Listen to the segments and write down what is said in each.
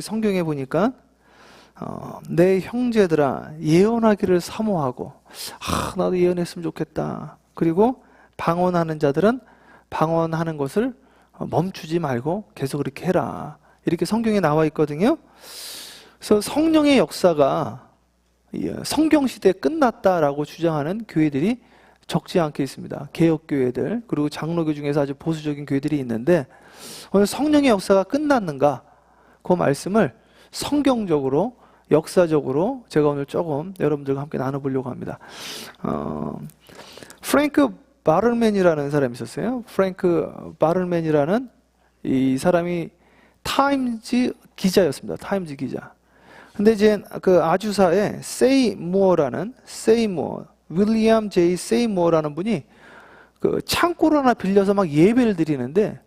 여기 성경에 보니까 내 형제들아 예언하기를 사모하고 나도 예언했으면 좋겠다. 그리고 방언하는 자들은 방언하는 것을 멈추지 말고 계속 그렇게 해라. 이렇게 성경에 나와 있거든요. 그래서 성령의 역사가 성경시대에 끝났다라고 주장하는 교회들이 적지 않게 있습니다. 개혁교회들, 그리고 장로교 중에서 아주 보수적인 교회들이 있는데, 오늘 성령의 역사가 끝났는가? 그 말씀을 성경적으로, 역사적으로 제가 오늘 조금 여러분들과 함께 나눠보려고 합니다. 프랭크 바를맨이라는 사람이 있었어요. 프랭크 바를맨이라는 이 사람이 타임즈 기자였습니다. 타임즈 기자. 근데 이제 그 아주사에 세이무어라는 윌리엄 제이 세이무어라는 분이 그 창고를 하나 빌려서 막 예배를 드리는데,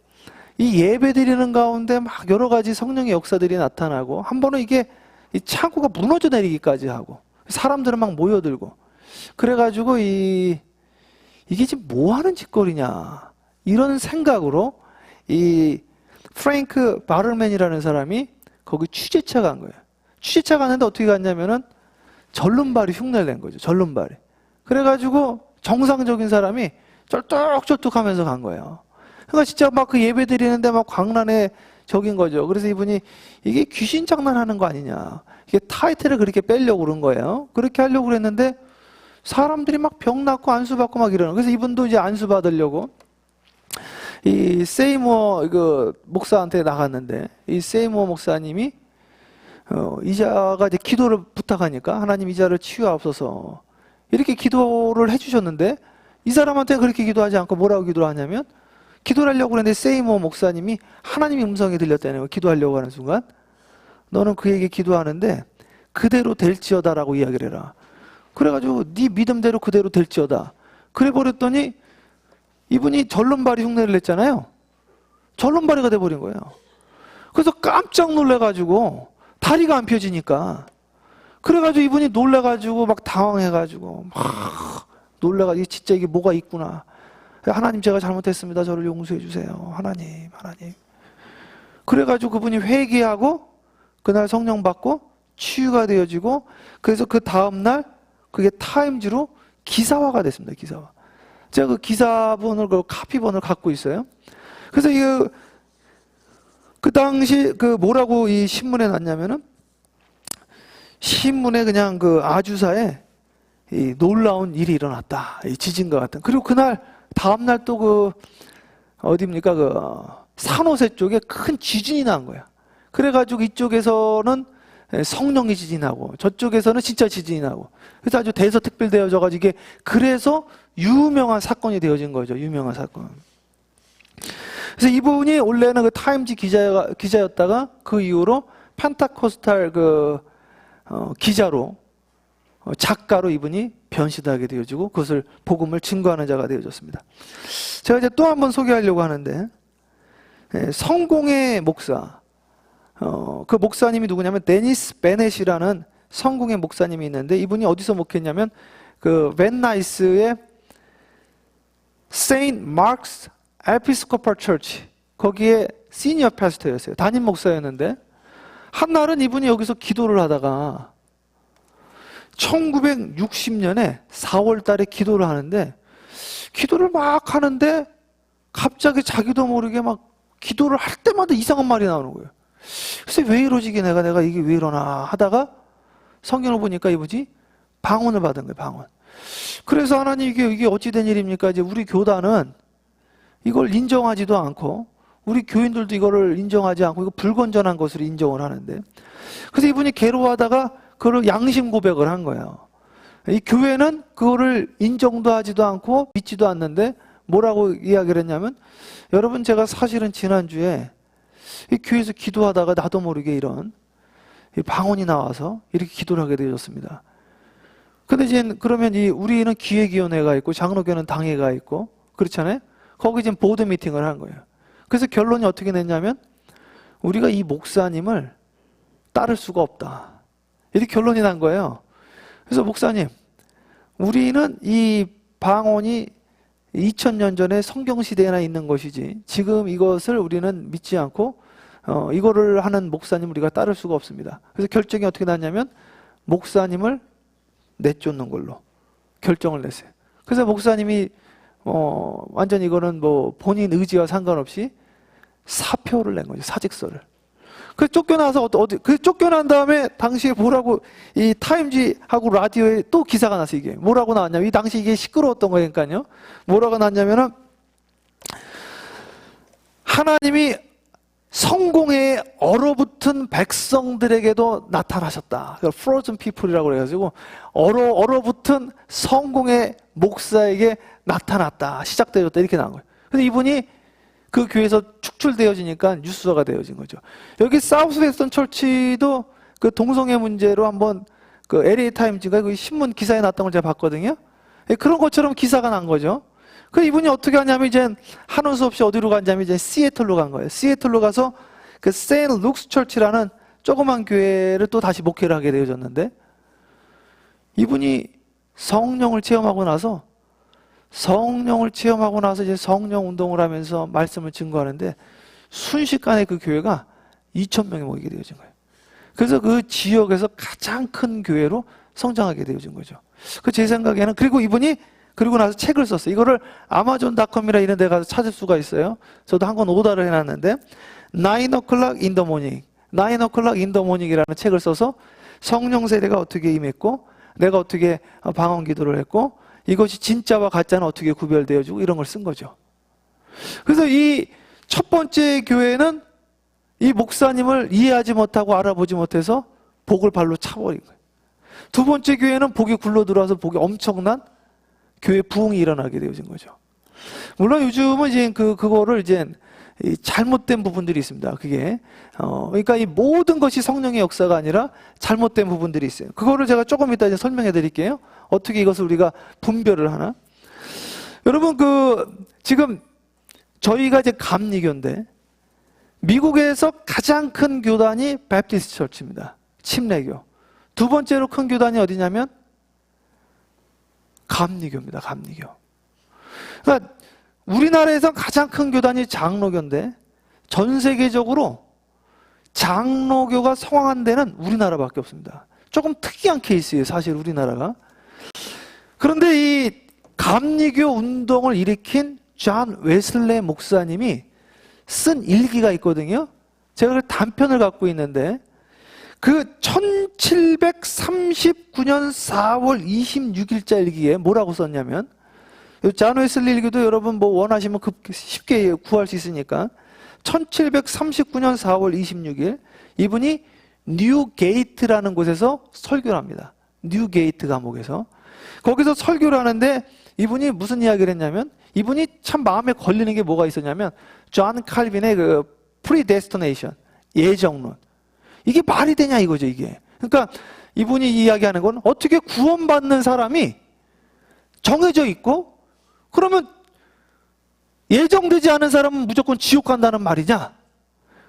이 예배 드리는 가운데 막 여러 가지 성령의 역사들이 나타나고, 한 번은 이게 이 창고가 무너져 내리기까지 하고, 사람들은 막 모여들고, 그래가지고 이게 지금 뭐 하는 짓거리냐, 이런 생각으로 이 프랭크 바를맨이라는 사람이 거기 취재차 간 거예요. 취재차 갔는데 어떻게 갔냐면은 절름발이 흉내를 낸 거죠. 절름발이. 그래가지고 정상적인 사람이 쩔뚝쩔뚝 하면서 간 거예요. 그러니까 진짜 막 그 예배 드리는데 막 광란에 적인 거죠. 그래서 이분이 이게 귀신 장난하는 거 아니냐, 이게 타이틀을 그렇게 빼려고 그런 거예요. 그렇게 하려고 그랬는데 사람들이 막 병 낫고 안수받고 막 이러는. 그래서 이분도 이제 안수받으려고 이 세이무어 그 목사한테 나갔는데, 이 세이무어 목사님이 이자가 이제 기도를 부탁하니까 하나님 이자를 치유하옵소서 이렇게 기도를 해주셨는데, 이 사람한테 그렇게 기도하지 않고 뭐라고 기도를 하냐면, 기도를 하려고 그랬는데 세이무어 목사님이 하나님의 음성이 들렸다는 거예요. 기도하려고 하는 순간, 너는 그에게 기도하는데 그대로 될지어다 라고 이야기를 해라. 그래가지고 네 믿음대로 그대로 될지어다 그래 버렸더니 이분이 절름발이 흉내를 냈잖아요. 절름발이가 돼버린 거예요. 그래서 깜짝 놀래가지고 다리가 안 펴지니까, 그래가지고 이분이 놀래가지고 막 당황해가지고 막 놀래가지고 진짜 이게 뭐가 있구나. 하나님 제가 잘못했습니다. 저를 용서해 주세요. 하나님. 그래가지고 그분이 회개하고 그날 성령 받고 치유가 되어지고, 그래서 그 다음날 그게 타임즈로 기사화가 됐습니다. 기사화. 제가 그 기사본을, 그 카피본을 갖고 있어요. 그래서 그 당시 그 뭐라고 이 신문에 났냐면은, 신문에 그냥 그 아주사에 이 놀라운 일이 일어났다. 이 지진과 같은. 그리고 그날 다음날 또 그 어디입니까? 그 산호세 쪽에 큰 지진이 난 거야. 그래가지고 이쪽에서는 성령이 지진하고 저쪽에서는 진짜 지진이 나고, 그래서 아주 대서특필되어져가지고 이게 그래서 유명한 사건이 되어진 거죠. 유명한 사건. 그래서 이분이 원래는 그 타임즈 기자였다가 그 이후로 펜타코스탈 기자로, 작가로 이분이 변신하게 되어지고 그것을 복음을 증거하는 자가 되어졌습니다. 제가 이제 또 한 번 소개하려고 하는데, 성공의 목사, 그 목사님이 누구냐면 데니스 베넷이라는 성공의 목사님이 있는데, 이분이 어디서 목회했냐면 그 벤나이스의 세인트 마크스 에피스코팔 처치, 거기에 시니어 패스터였어요. 담임 목사였는데, 한날은 이분이 여기서 기도를 하다가 1960년에 4월 달에 기도를 하는데, 기도를 막 하는데 갑자기 자기도 모르게 막 기도를 할 때마다 이상한 말이 나오는 거예요. 글쎄 왜 이러지, 내가 이게 왜 이러나 하다가 성경을 보니까 이분이 방언을 받은 거예요. 방언. 그래서 하나님 이게 어찌된 일입니까? 이제 우리 교단은 이걸 인정하지도 않고, 우리 교인들도 이거를 인정하지 않고, 이거 불건전한 것으로 인정을 하는데, 그래서 이분이 괴로워하다가 그걸 양심 고백을 한 거예요. 이 교회는 그거를 인정도 하지도 않고 믿지도 않는데 뭐라고 이야기를 했냐면, 여러분 제가 사실은 지난주에 이 교회에서 기도하다가 나도 모르게 이런 방언이 나와서 이렇게 기도를 하게 되었습니다. 근데 이제 그러면 우리는 기획위원회가 있고 장로교는 당회가 있고 그렇잖아요. 거기 지금 보드 미팅을 한 거예요. 그래서 결론이 어떻게 냈냐면, 우리가 이 목사님을 따를 수가 없다, 이렇게 결론이 난 거예요. 그래서 목사님, 우리는 이 방언이 2000년 전에 성경시대에나 있는 것이지 지금 이것을 우리는 믿지 않고 이거를 하는 목사님 우리가 따를 수가 없습니다. 그래서 결정이 어떻게 났냐면 목사님을 내쫓는 걸로 결정을 냈어요. 그래서 목사님이 완전 이거는 뭐 본인 의지와 상관없이 사표를 낸 거죠. 사직서를. 그 쫓겨나서 그 쫓겨난 다음에 당시에 뭐라고 이 타임지하고 라디오에 또 기사가 났어요. 이게 뭐라고 나왔냐면 이 당시 이게 시끄러웠던 거니까요. 뭐라고 나왔냐면은 하나님이 성공에 얼어붙은 백성들에게도 나타나셨다. Frozen People이라고 그래가지고 얼어붙은 성공의 목사에게 나타났다. 시작되었다. 이렇게 나온 거예요. 근데 이분이 그 교회에서 축출되어지니까 뉴스화가 되어진 거죠. 여기 사우스 웨스턴 철치도 그 동성애 문제로 한번 그 LA 타임즈가 그 신문 기사에 났던 걸 제가 봤거든요. 그런 것처럼 기사가 난 거죠. 그 이분이 어떻게 하냐면 이제 하는 수 없이 어디로 갔냐면 이제 시애틀로 간 거예요. 시애틀로 가서 그 세인트 룩스 철치라는 조그만 교회를 또 다시 목회를 하게 되어졌는데 이분이 성령을 체험하고 나서 이제 성령 운동을 하면서 말씀을 증거하는데 순식간에 그 교회가 2,000명이 모이게 되어진 거예요. 그래서 그 지역에서 가장 큰 교회로 성장하게 되어진 거죠. 그 제 생각에는 그리고 이분이 그리고 나서 책을 썼어요. 이거를 아마존.com이나 이런 데 가서 찾을 수가 있어요. 저도 한 권 오더를 해놨는데 9 o'clock in the morning 9 o'clock in the morning이라는 책을 써서 성령 세례가 어떻게 임했고 내가 어떻게 방언 기도를 했고 이것이 진짜와 가짜는 어떻게 구별되어지고 이런 걸 쓴 거죠. 그래서 이 첫 번째 교회는 이 목사님을 이해하지 못하고 알아보지 못해서 복을 발로 차버린 거예요. 두 번째 교회는 복이 굴러 들어와서 복이 엄청난 교회 부흥이 일어나게 되어진 거죠. 물론 요즘은 이제 그거를 이제 잘못된 부분들이 있습니다. 그게 그러니까 이 모든 것이 성령의 역사가 아니라 잘못된 부분들이 있어요. 그거를 제가 조금 이따 이제 설명해 드릴게요. 어떻게 이것을 우리가 분별을 하나? 여러분 지금 저희가 이제 감리교인데 미국에서 가장 큰 교단이 베프티스트 처치입니다. 침례교. 두 번째로 큰 교단이 어디냐면 감리교입니다. 감리교. 그러니까 우리나라에서 가장 큰 교단이 장로교인데 전 세계적으로 장로교가 성황한 데는 우리나라밖에 없습니다. 조금 특이한 케이스예요. 사실 우리나라가. 그런데 이 감리교 운동을 일으킨 존 웨슬레 목사님이 쓴 일기가 있거든요. 제가 그 단편을 갖고 있는데 그 1739년 4월 26일자 일기에 뭐라고 썼냐면 존 웨슬리 일기도 여러분 뭐 원하시면 쉽게 구할 수 있으니까 1739년 4월 26일 이분이 뉴게이트라는 곳에서 설교를 합니다. 뉴게이트 감옥에서 거기서 설교를 하는데 이분이 무슨 이야기를 했냐면 이분이 참 마음에 걸리는 게 뭐가 있었냐면 존 칼빈의 그 프리데스티네이션 예정론 이게 말이 되냐 이거죠 이게. 그러니까 이분이 이야기하는 건 어떻게 구원받는 사람이 정해져 있고 그러면 예정되지 않은 사람은 무조건 지옥 간다는 말이냐.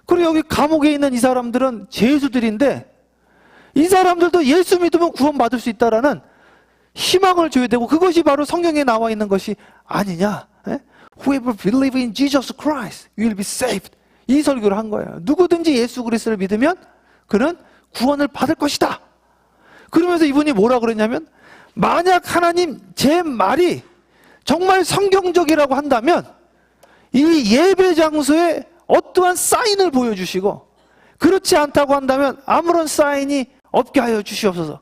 그리고 여기 감옥에 있는 이 사람들은 죄수들인데 이 사람들도 예수 믿으면 구원받을 수 있다라는 희망을 줘야 되고 그것이 바로 성경에 나와 있는 것이 아니냐. Whoever believes in Jesus Christ will be saved. 이 설교를 한 거예요. 누구든지 예수 그리스도를 믿으면 그는 구원을 받을 것이다. 그러면서 이분이 뭐라 그랬냐면 만약 하나님 제 말이 정말 성경적이라고 한다면 이 예배 장소에 어떠한 사인을 보여주시고 그렇지 않다고 한다면 아무런 사인이 없게 하여 주시옵소서.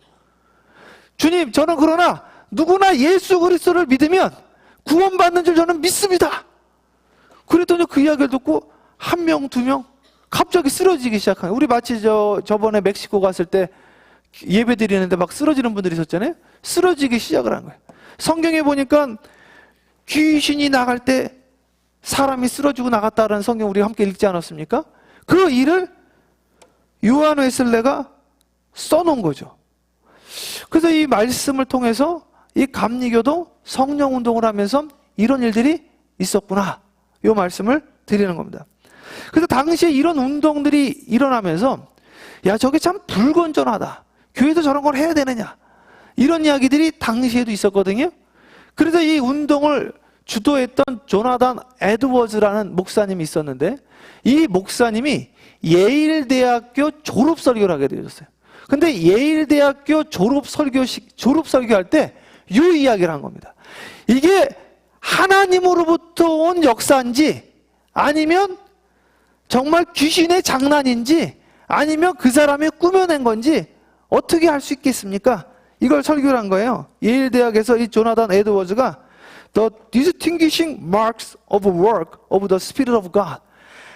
주님 저는 그러나 누구나 예수 그리스도를 믿으면 구원받는 줄 저는 믿습니다. 그랬더니 그 이야기를 듣고 한 명, 두 명 갑자기 쓰러지기 시작한 거예요. 우리 마치 저번에 멕시코 갔을 때 예배 드리는데 막 쓰러지는 분들이 있었잖아요. 쓰러지기 시작을 한 거예요. 성경에 보니까 귀신이 나갈 때 사람이 쓰러지고 나갔다라는 성경 우리 함께 읽지 않았습니까? 그 일을 요한 웨슬레가 써놓은 거죠. 그래서 이 말씀을 통해서 이 감리교도 성령 운동을 하면서 이런 일들이 있었구나. 이 말씀을 드리는 겁니다. 그래서 당시에 이런 운동들이 일어나면서 야 저게 참 불건전하다. 교회도 저런 걸 해야 되느냐. 이런 이야기들이 당시에도 있었거든요. 그래서 이 운동을 주도했던 조나단 에드워즈라는 목사님이 있었는데, 이 목사님이 예일대학교 졸업 설교를 하게 되었어요. 근데 예일대학교 졸업 설교할 때 이 이야기를 한 겁니다. 이게 하나님으로부터 온 역사인지, 아니면 정말 귀신의 장난인지, 아니면 그 사람이 꾸며낸 건지 어떻게 할 수 있겠습니까? 이걸 설교를 한 거예요. 예일대학에서 이 조나단 에드워즈가 The distinguishing marks of work of the Spirit of God,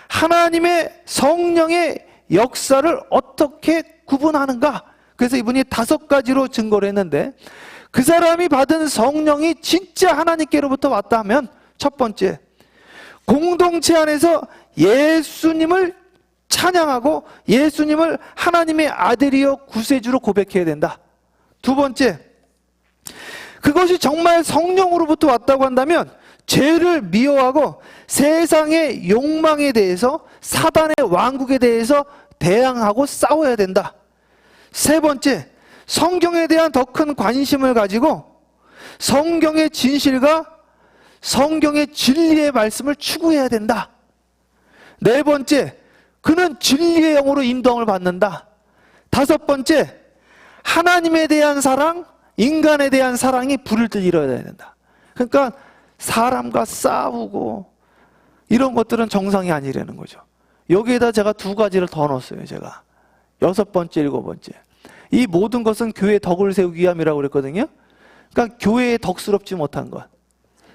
하나님의 성령의 역사를 어떻게 구분하는가? 그래서 이분이 5가지로 증거를 했는데, 그 사람이 받은 성령이 진짜 하나님께로부터 왔다 하면, 첫 번째, 공동체 안에서 예수님을 찬양하고 예수님을 하나님의 아들이요 구세주로 고백해야 된다. 두 번째, 그것이 정말 성령으로부터 왔다고 한다면 죄를 미워하고 세상의 욕망에 대해서, 사단의 왕국에 대해서 대항하고 싸워야 된다. 세 번째, 성경에 대한 더 큰 관심을 가지고 성경의 진실과 성경의 진리의 말씀을 추구해야 된다. 네 번째, 그는 진리의 영으로 인도함을 받는다. 다섯 번째, 하나님에 대한 사랑, 인간에 대한 사랑이 불을 일어야 된다. 그러니까 사람과 싸우고 이런 것들은 정상이 아니라는 거죠. 여기에다 제가 2가지를 더 넣었어요. 제가 6번째, 7번째. 이 모든 것은 교회의 덕을 세우기 위함이라고 그랬거든요. 그러니까 교회에 덕스럽지 못한 것,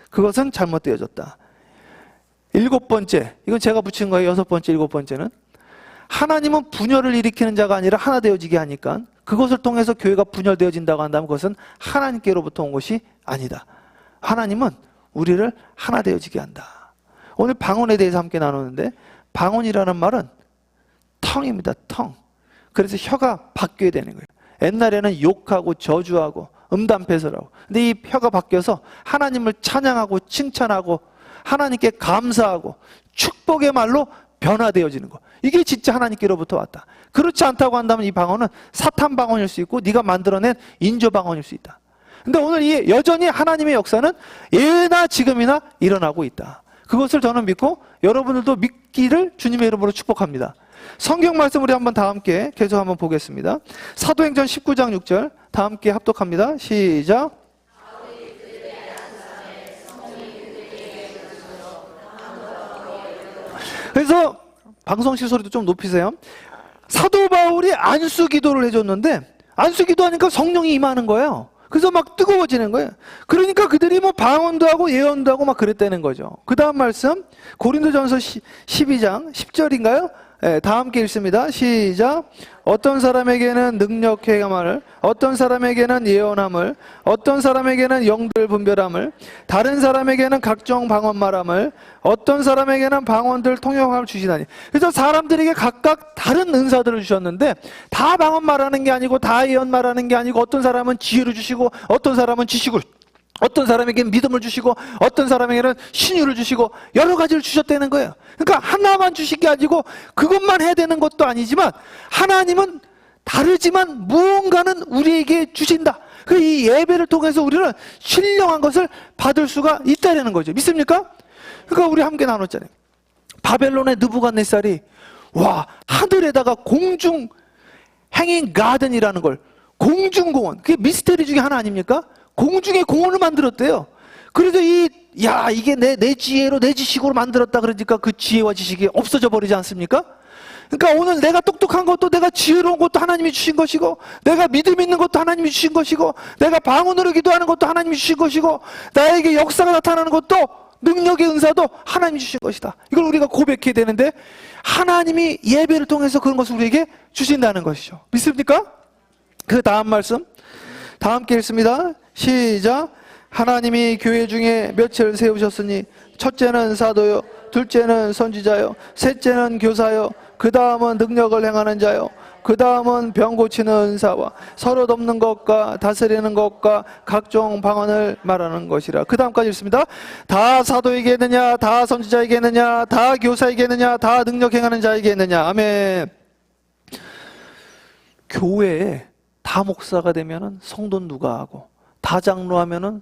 그것은 잘못되어졌다. 7번째, 이건 제가 붙인 거예요. 6번째, 7번째는 하나님은 분열을 일으키는 자가 아니라 하나 되어지게 하니까, 그것을 통해서 교회가 분열되어진다고 한다면 그것은 하나님께로부터 온 것이 아니다. 하나님은 우리를 하나 되어지게 한다. 오늘 방언에 대해서 함께 나누는데, 방언이라는 말은 텅입니다. 텅. 그래서 혀가 바뀌어야 되는 거예요. 옛날에는 욕하고 저주하고 음담패설하고, 근데 이 혀가 바뀌어서 하나님을 찬양하고 칭찬하고 하나님께 감사하고 축복의 말로 변화되어지는 거. 이게 진짜 하나님께로부터 왔다. 그렇지 않다고 한다면 이 방언은 사탄 방언일 수 있고 네가 만들어낸 인조 방언일 수 있다. 근데 오늘 이 여전히 하나님의 역사는 예나 지금이나 일어나고 있다. 그것을 저는 믿고 여러분들도 믿기를 주님의 이름으로 축복합니다. 성경 말씀 우리 한번 다 함께 계속 한번 보겠습니다. 사도행전 19장 6절 다 함께 합독합니다. 시작. 그래서 방송실 소리도 좀 높이세요. 사도 바울이 안수 기도를 해줬는데, 안수 기도하니까 성령이 임하는 거예요. 그래서 막 뜨거워지는 거예요. 그러니까 그들이 뭐 방언도 하고 예언도 하고 막 그랬다는 거죠. 그 다음 말씀 고린도전서 12장 10절인가요? 네, 다 함께 읽습니다. 시작. 어떤 사람에게는 능력 행함을, 어떤 사람에게는 예언함을, 어떤 사람에게는 영들 분별함을, 다른 사람에게는 각종 방언 말함을, 어떤 사람에게는 방언들 통역함을 주시다니. 그래서 사람들에게 각각 다른 은사들을 주셨는데, 다 방언 말하는 게 아니고 다 예언 말하는 게 아니고, 어떤 사람은 지혜를 주시고 어떤 사람은 지식을, 어떤 사람에게는 믿음을 주시고 어떤 사람에게는 신유를 주시고 여러 가지를 주셨다는 거예요. 그러니까 하나만 주신 게 아니고 그것만 해야 되는 것도 아니지만, 하나님은 다르지만 무언가는 우리에게 주신다. 그 이 예배를 통해서 우리는 신령한 것을 받을 수가 있다는 거죠. 믿습니까? 그러니까 우리 함께 나눴잖아요. 바벨론의 느부갓네살이 와, 하늘에다가 공중 행인 가든이라는 걸, 공중공원, 그게 미스테리 중에 하나 아닙니까? 공중에 공원을 만들었대요. 그래서 이게 내 지혜로 내 지식으로 만들었다 그러니까 그 지혜와 지식이 없어져 버리지 않습니까? 그러니까 오늘 내가 똑똑한 것도, 내가 지혜로운 것도 하나님이 주신 것이고, 내가 믿음 있는 것도 하나님이 주신 것이고, 내가 방언으로 기도하는 것도 하나님이 주신 것이고, 나에게 역사가 나타나는 것도, 능력의 은사도 하나님이 주신 것이다. 이걸 우리가 고백해야 되는데, 하나님이 예배를 통해서 그런 것을 우리에게 주신다는 것이죠. 믿습니까? 그 다음 말씀 다 함께 읽습니다. 시작. 하나님이 교회 중에 몇을 세우셨으니, 첫째는 사도요, 둘째는 선지자요, 셋째는 교사요, 그 다음은 능력을 행하는 자요, 그 다음은 병 고치는 은사와 서로 돕는 것과 다스리는 것과 각종 방언을 말하는 것이라. 그 다음까지 읽습니다. 다 사도에게 있느냐, 다 선지자에게 있느냐, 다 교사에게 있느냐, 다 능력 행하는 자에게 있느냐. 아멘. 교회에 다 목사가 되면은 성도 누가 하고, 다 장로 하면은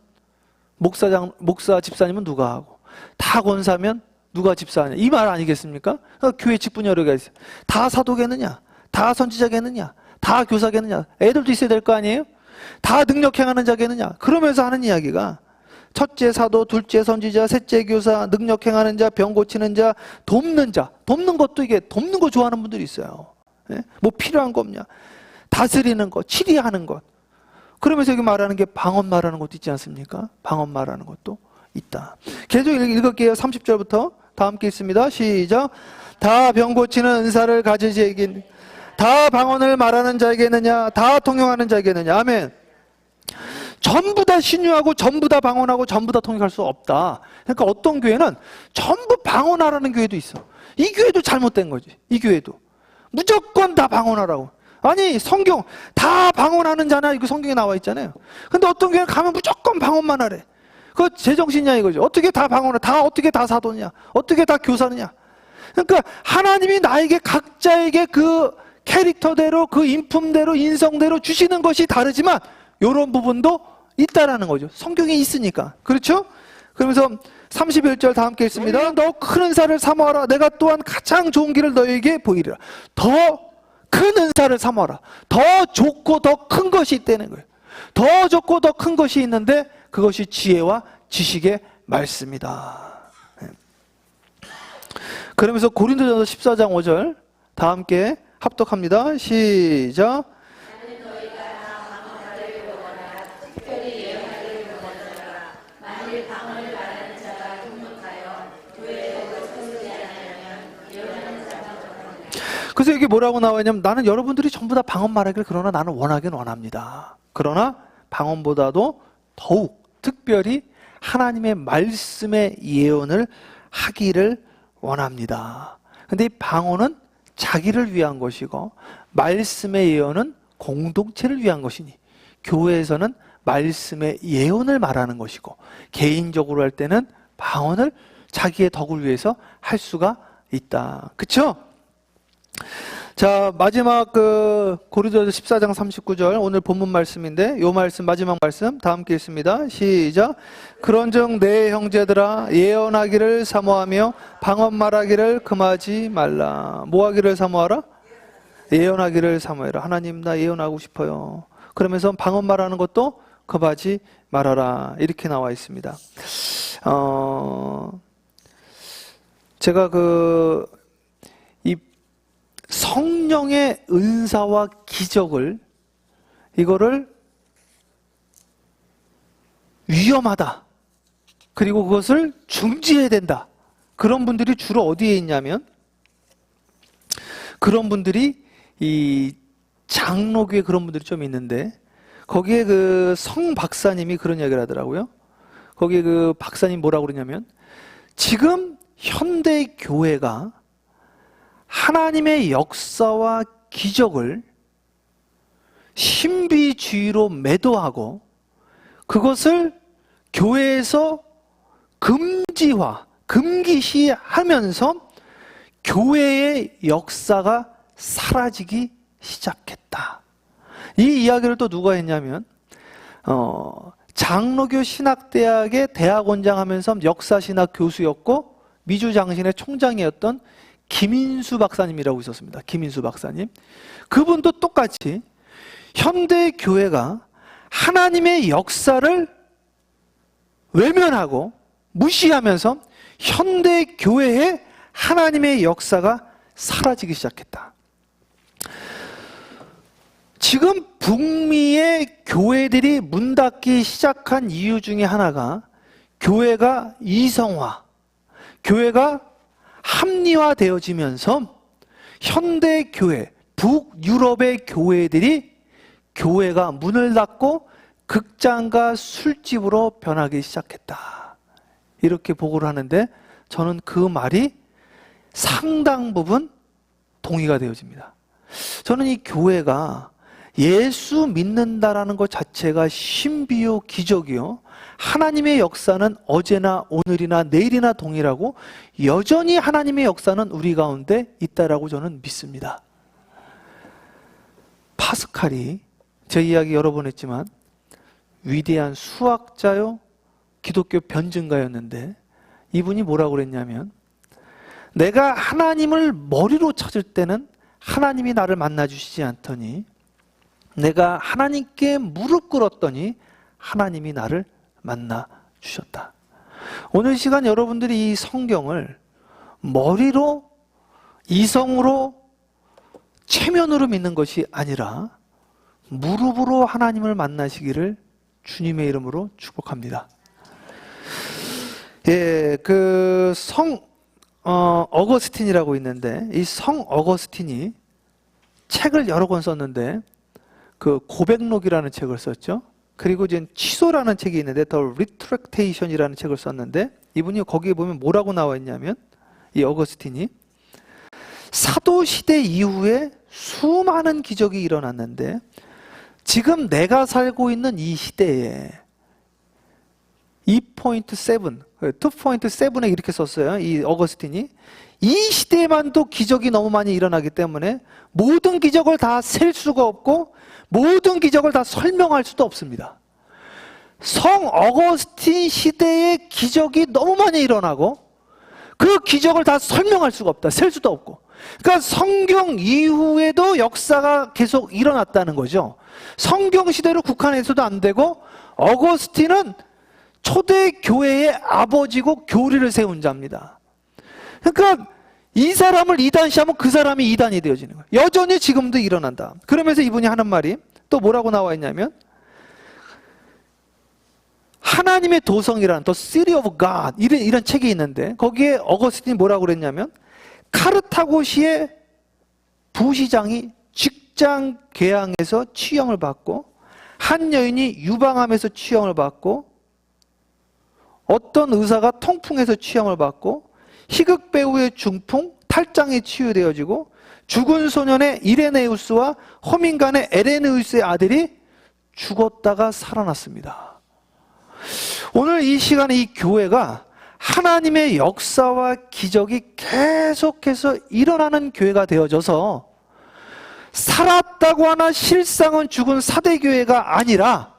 목사 집사님은 누가 하고, 다 권사면 누가 집사하냐, 이 말 아니겠습니까? 교회 직분 여러 개 있어요. 다 사도겠느냐, 다 선지자겠느냐, 다 교사겠느냐, 애들도 있어야 될 거 아니에요? 다 능력 행하는 자겠느냐. 그러면서 하는 이야기가 첫째 사도, 둘째 선지자, 셋째 교사, 능력 행하는 자, 병 고치는 자, 돕는 자. 돕는 것도, 이게 돕는 거 좋아하는 분들이 있어요. 예? 뭐 필요한 거 없냐, 다스리는 것, 치리하는 것. 그러면서 여기 말하는 게 방언 말하는 것도 있지 않습니까? 방언 말하는 것도 있다. 계속 읽을게요. 30절부터 다 함께 읽습니다. 시작. 다 병 고치는 은사를 가지지에게, 다 방언을 말하는 자에게느냐, 다 통용하는 자에게느냐. 아멘. 전부 다 신유하고 전부 다 방언하고 전부 다 통역할 수 없다. 그러니까 어떤 교회는 전부 방언하라는 교회도 있어. 이 교회도 잘못된 거지. 이 교회도 무조건 다 방언하라고. 아니, 성경 다 방언하는 자나, 이거 성경에 나와 있잖아요. 근데 어떤 교회 가면 무조건 방언만 하래. 그거 제정신이야 이거죠. 어떻게 다 방언을, 다 어떻게 다 사도냐, 어떻게 다 교사느냐. 그러니까 하나님이 나에게, 각자에게 그 캐릭터대로, 그 인품대로, 인성대로 주시는 것이 다르지만 이런 부분도 있다라는 거죠. 성경에 있으니까. 그렇죠? 그러면서 31절 다 함께 읽습니다. 너 큰 은사를 사모하라. 내가 또한 가장 좋은 길을 너에게 보이리라. 더 큰 은사를 사모하라. 더 좋고 더 큰 것이 있다는 거예요. 더 좋고 더 큰 것이 있는데 그것이 지혜와 지식의 말씀이다. 그러면서 고린도전서 14장 5절 다 함께 합독합니다. 시작. 그래서 이게 뭐라고 나와있냐면, 나는 여러분들이 전부 다 방언 말하기를, 그러나 나는 원하긴 원합니다. 그러나 방언보다도 더욱 특별히 하나님의 말씀의 예언을 하기를 원합니다. 근데 이 방언은 자기를 위한 것이고 말씀의 예언은 공동체를 위한 것이니, 교회에서는 말씀의 예언을 말하는 것이고 개인적으로 할 때는 방언을 자기의 덕을 위해서 할 수가 있다. 그쵸? 자, 마지막 고린도전서 14장 39절 오늘 본문 말씀인데, 요 말씀, 마지막 말씀 다 함께 읽습니다. 시작. 그런즉 내 형제들아, 예언하기를 사모하며 방언 말하기를 금하지 말라. 뭐 하기를 사모하라? 예언하기를 사모해라. 하나님, 나 예언하고 싶어요. 그러면서 방언 말하는 것도 금하지 말아라. 이렇게 나와 있습니다. 제가 이 성령의 은사와 기적을, 이거를 위험하다, 그리고 그것을 중지해야 된다, 그런 분들이 주로 어디에 있냐면, 그런 분들이 이 장로교에 그런 분들이 좀 있는데, 거기에 그 성 박사님이 그런 이야기를 하더라고요. 거기에 그 박사님 뭐라고 그러냐면, 지금 현대 교회가 하나님의 역사와 기적을 신비주의로 매도하고 그것을 교회에서 금지화, 금기시하면서 교회의 역사가 사라지기 시작했다. 이 이야기를 또 누가 했냐면, 장로교 신학대학의 대학원장 하면서 역사신학 교수였고 미주장신의 총장이었던 김인수 박사님이라고 있었습니다. 김인수 박사님. 그분도 똑같이 현대 교회가 하나님의 역사를 외면하고 무시하면서 현대 교회의 하나님의 역사가 사라지기 시작했다. 지금 북미의 교회들이 문 닫기 시작한 이유 중에 하나가 교회가 이성화, 교회가 합리화되어지면서 현대 교회, 북유럽의 교회들이 교회가 문을 닫고 극장과 술집으로 변하기 시작했다. 이렇게 보고를 하는데, 저는 그 말이 상당 부분 동의가 되어집니다. 저는 이 교회가 예수 믿는다라는 것 자체가 신비요 기적이요, 하나님의 역사는 어제나 오늘이나 내일이나 동일하고 여전히 하나님의 역사는 우리 가운데 있다라고 저는 믿습니다. 파스칼이, 제 이야기 여러 번 했지만 위대한 수학자요, 기독교 변증가였는데 이분이 뭐라고 그랬냐면, 내가 하나님을 머리로 찾을 때는 하나님이 나를 만나주시지 않더니 내가 하나님께 무릎 꿇었더니 하나님이 나를 만나주셨다. 오늘 시간 여러분들이 이 성경을 머리로, 이성으로, 체면으로 믿는 것이 아니라 무릎으로 하나님을 만나시기를 주님의 이름으로 축복합니다. 예, 그 어거스틴이라고 있는데, 이 성 어거스틴이 책을 여러 권 썼는데 그 고백록이라는 책을 썼죠. 그리고 이제 취소라는 책이 있는데 The Retractation이라는 책을 썼는데, 이분이 거기에 보면 뭐라고 나와 있냐면, 이 어거스틴이 사도 시대 이후에 수많은 기적이 일어났는데 지금 내가 살고 있는 이 시대에 2.7, 2.7에 이렇게 썼어요. 이 어거스틴이 이 시대에만도 기적이 너무 많이 일어나기 때문에 모든 기적을 다 셀 수가 없고 모든 기적을 다 설명할 수도 없습니다. 성 어거스틴 시대에 기적이 너무 많이 일어나고 그 기적을 다 설명할 수가 없다. 셀 수도 없고. 그러니까 성경 이후에도 역사가 계속 일어났다는 거죠. 성경 시대로 국한해서도 안 되고, 어거스틴은 초대 교회의 아버지고 교리를 세운 자입니다. 그러니까 이 사람을 이단시하면 그 사람이 이단이 되어지는 거예요. 여전히 지금도 일어난다. 그러면서 이분이 하는 말이 또 뭐라고 나와 있냐면, 하나님의 도성이라는 The City of God 이런 책이 있는데 거기에 어거스틴이 뭐라고 그랬냐면, 카르타고시의 부시장이 직장 개항에서 취형을 받고, 한 여인이 유방암에서 취형을 받고, 어떤 의사가 통풍에서 취형을 받고, 희극 배우의 중풍, 탈장에 치유되어지고, 죽은 소년의 이레네우스와 허민간의 에레네우스의 아들이 죽었다가 살아났습니다. 오늘 이 시간에 이 교회가 하나님의 역사와 기적이 계속해서 일어나는 교회가 되어져서 살았다고 하나 실상은 죽은 사대교회가 아니라,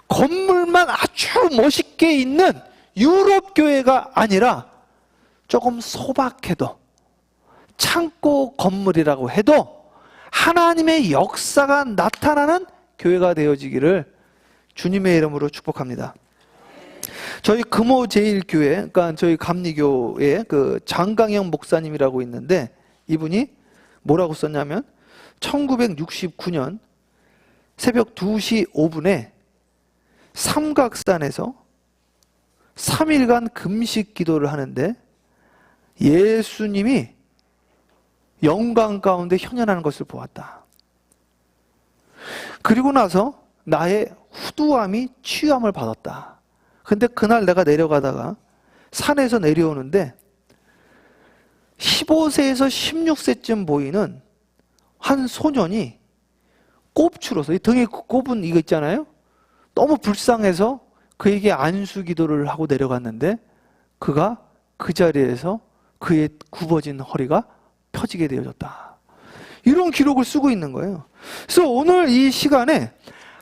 건물만 아주 멋있게 있는 유럽 교회가 아니라 조금 소박해도 창고 건물이라고 해도 하나님의 역사가 나타나는 교회가 되어지기를 주님의 이름으로 축복합니다. 저희 금호제일교회, 그러니까 저희 감리교회 그 장강영 목사님이라고 있는데, 이분이 뭐라고 썼냐면 1969년 새벽 2시 5분에 삼각산에서 3일간 금식 기도를 하는데 예수님이 영광 가운데 현현하는 것을 보았다. 그리고 나서 나의 후두암이 치유함을 받았다. 근데 그날 내가 내려가다가 산에서 내려오는데 15세에서 16세쯤 보이는 한 소년이 꼽추로서, 이 등에 꼽은 이거 있잖아요. 너무 불쌍해서 그에게 안수 기도를 하고 내려갔는데 그가 그 자리에서 그의 굽어진 허리가 펴지게 되어졌다. 이런 기록을 쓰고 있는 거예요. 그래서 오늘 이 시간에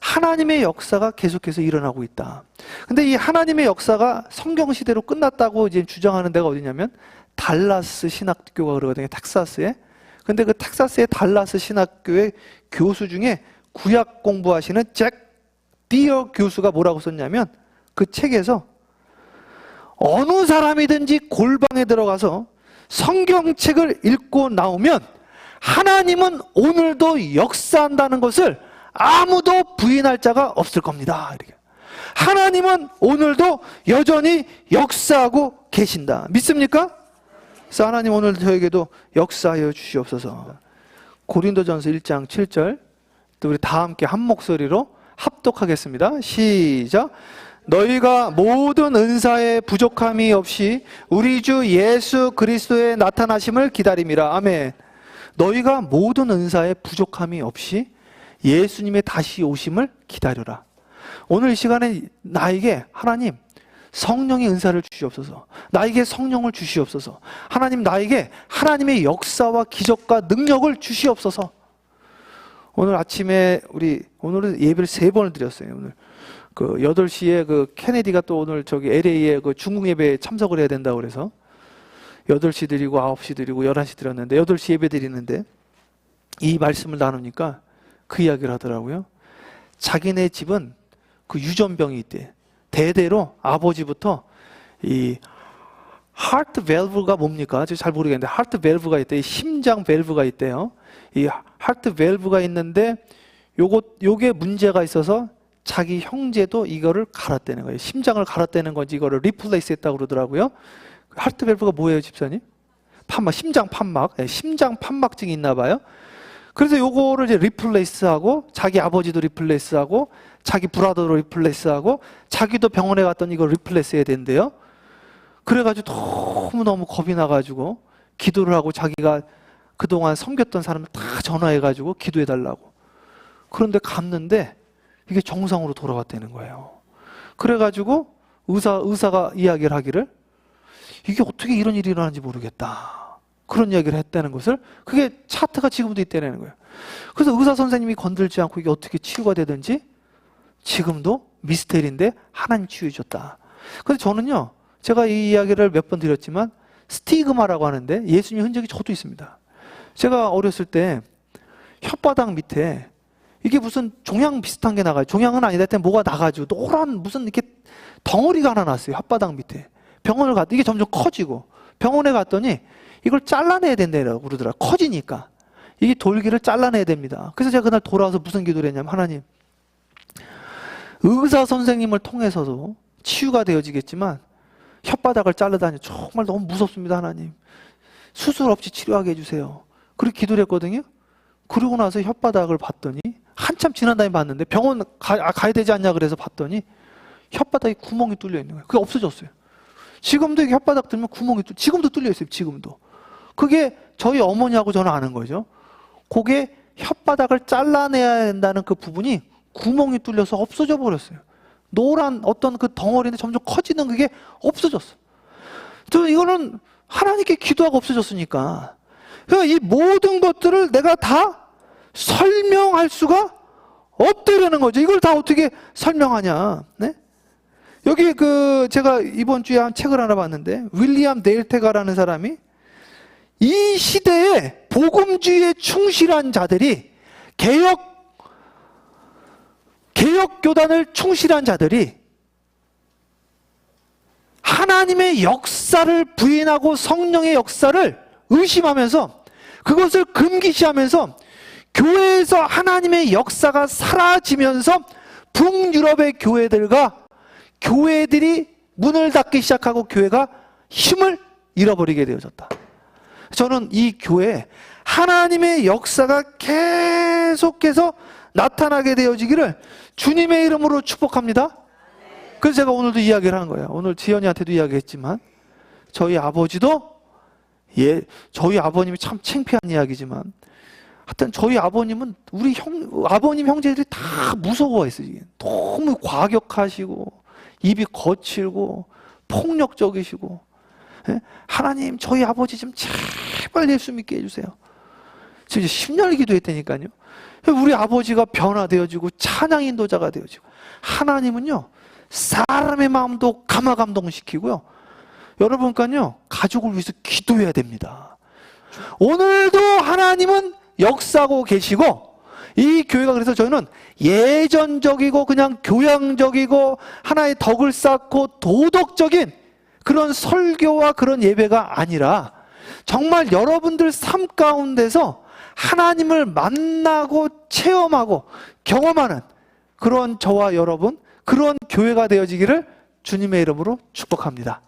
하나님의 역사가 계속해서 일어나고 있다. 근데 이 하나님의 역사가 성경 시대로 끝났다고 이제 주장하는 데가 어디냐면 달라스 신학교가 그러거든요. 텍사스에. 근데 그 텍사스의 달라스 신학교의 교수 중에 구약 공부하시는 잭 디어 교수가 뭐라고 썼냐면, 그 책에서 어느 사람이든지 골방에 들어가서 성경책을 읽고 나오면 하나님은 오늘도 역사한다는 것을 아무도 부인할 자가 없을 겁니다. 이렇게. 하나님은 오늘도 여전히 역사하고 계신다. 믿습니까? 그래서 하나님 오늘 저에게도 역사하여 주시옵소서. 고린도전서 1장 7절, 또 우리 다 함께 한 목소리로 합독하겠습니다. 시작. 너희가 모든 은사에 부족함이 없이 우리 주 예수 그리스도의 나타나심을 기다림이라. 아멘. 너희가 모든 은사에 부족함이 없이 예수님의 다시 오심을 기다려라. 오늘 이 시간에 나에게 하나님 성령의 은사를 주시옵소서. 나에게 성령을 주시옵소서. 하나님 나에게 하나님의 역사와 기적과 능력을 주시옵소서. 오늘 아침에 오늘은 예배를 3번을 드렸어요. 오늘 그 8시에 그 케네디가 또 오늘 저기 LA에 그 중국 예배에 참석을 해야 된다고 그래서 8시 드리고 9시 드리고 11시 드렸는데 8시 예배 드리는데 이 말씀을 나누니까 그 이야기를 하더라고요. 자기네 집은 그 유전병이 있대. 대대로 아버지부터 이 하트 밸브가 뭡니까? 잘 모르겠는데 하트 밸브가 있대. 심장 밸브가 있대요. 이 하트 밸브가 있는데 요게 문제가 있어서 자기 형제도 이거를 갈았다는 거예요. 심장을 갈았다는 건지 이거를 리플레이스 했다고 그러더라고요. 하트 밸브가 뭐예요, 집사님? 판막, 심장 판막. 네, 심장 판막증이 있나 봐요. 그래서 요거를 이제 리플레이스하고 자기 아버지도 리플레이스하고 자기 브라더도 리플레이스하고 자기도 병원에 갔더니 이걸 리플레이스 해야 된대요. 그래가지고 너무너무 겁이 나가지고 기도를 하고 자기가 그동안 섬겼던 사람을 다 전화해가지고 기도해달라고. 그런데 갔는데 이게 정상으로 돌아왔다는 거예요. 그래가지고 의사가 이야기를 하기를 이게 어떻게 이런 일이 일어나는지 모르겠다. 그런 이야기를 했다는 것을, 그게 차트가 지금도 있다는 거예요. 그래서 의사 선생님이 건들지 않고 이게 어떻게 치유가 되든지 지금도 미스테리인데 하나님 치유해 줬다. 그래서 저는요, 제가 이 이야기를 몇 번 드렸지만 스티그마라고 하는데 예수님의 흔적이 저도 있습니다. 제가 어렸을 때 혓바닥 밑에 이게 무슨 종양 비슷한 게 나가요. 종양은 아니다 했더니 뭐가 나가지고 노란 무슨 이렇게 덩어리가 하나 났어요. 혓바닥 밑에. 병원을 갔더니 이게 점점 커지고 병원에 갔더니 이걸 잘라내야 된다고 그러더라. 커지니까. 이게 돌기를 잘라내야 됩니다. 그래서 제가 그날 돌아와서 무슨 기도를 했냐면, 하나님, 의사 선생님을 통해서도 치유가 되어지겠지만 혓바닥을 자르다니 정말 너무 무섭습니다. 하나님, 수술 없이 치료하게 해주세요. 그렇게 기도를 했거든요. 그러고 나서 혓바닥을 봤더니 한참 지난 다음에 봤는데 병원 가야 되지 않냐 그래서 봤더니 혓바닥에 구멍이 뚫려 있는 거예요. 그게 없어졌어요. 지금도 이게 혓바닥 들면 구멍이 지금도 뚫려 있어요. 지금도. 그게 저희 어머니하고 저는 아는 거죠. 그게 혓바닥을 잘라내야 된다는 그 부분이 구멍이 뚫려서 없어져 버렸어요. 노란 어떤 그 덩어리인데 점점 커지는 그게 없어졌어. 저 이거는 하나님께 기도하고 없어졌으니까. 그러니까 이 모든 것들을 내가 다 설명할 수가 없다라는 거죠. 이걸 다 어떻게 설명하냐. 네? 여기 제가 이번 주에 한 책을 하나 봤는데, 윌리엄 데일테가라는 사람이 이 시대에 복음주의에 충실한 자들이, 개혁교단을 충실한 자들이 하나님의 역사를 부인하고 성령의 역사를 의심하면서 그것을 금기시하면서 교회에서 하나님의 역사가 사라지면서 북유럽의 교회들이 문을 닫기 시작하고 교회가 힘을 잃어버리게 되어졌다. 저는 이 교회에 하나님의 역사가 계속해서 나타나게 되어지기를 주님의 이름으로 축복합니다. 그래서 제가 오늘도 이야기를 하는 거예요. 오늘 지연이한테도 이야기했지만 저희 아버지도 저희 아버님이 참 창피한 이야기지만 하여튼 저희 아버님은 우리 아버님 형제들이 다 무서워했어요. 너무 과격하시고 입이 거칠고 폭력적이시고, 예? 하나님 저희 아버지 좀 제발 예수 믿게 해주세요. 지금 10년 기도했다니까요. 우리 아버지가 변화되어지고 찬양 인도자가 되어지고, 하나님은요 사람의 마음도 감화감동시키고요, 여러분께요 가족을 위해서 기도해야 됩니다. 오늘도 하나님은 역사하고 계시고, 이 교회가 그래서 저희는 예전적이고 그냥 교양적이고 하나의 덕을 쌓고 도덕적인 그런 설교와 그런 예배가 아니라 정말 여러분들 삶 가운데서 하나님을 만나고 체험하고 경험하는 그런 저와 여러분, 그런 교회가 되어지기를 주님의 이름으로 축복합니다.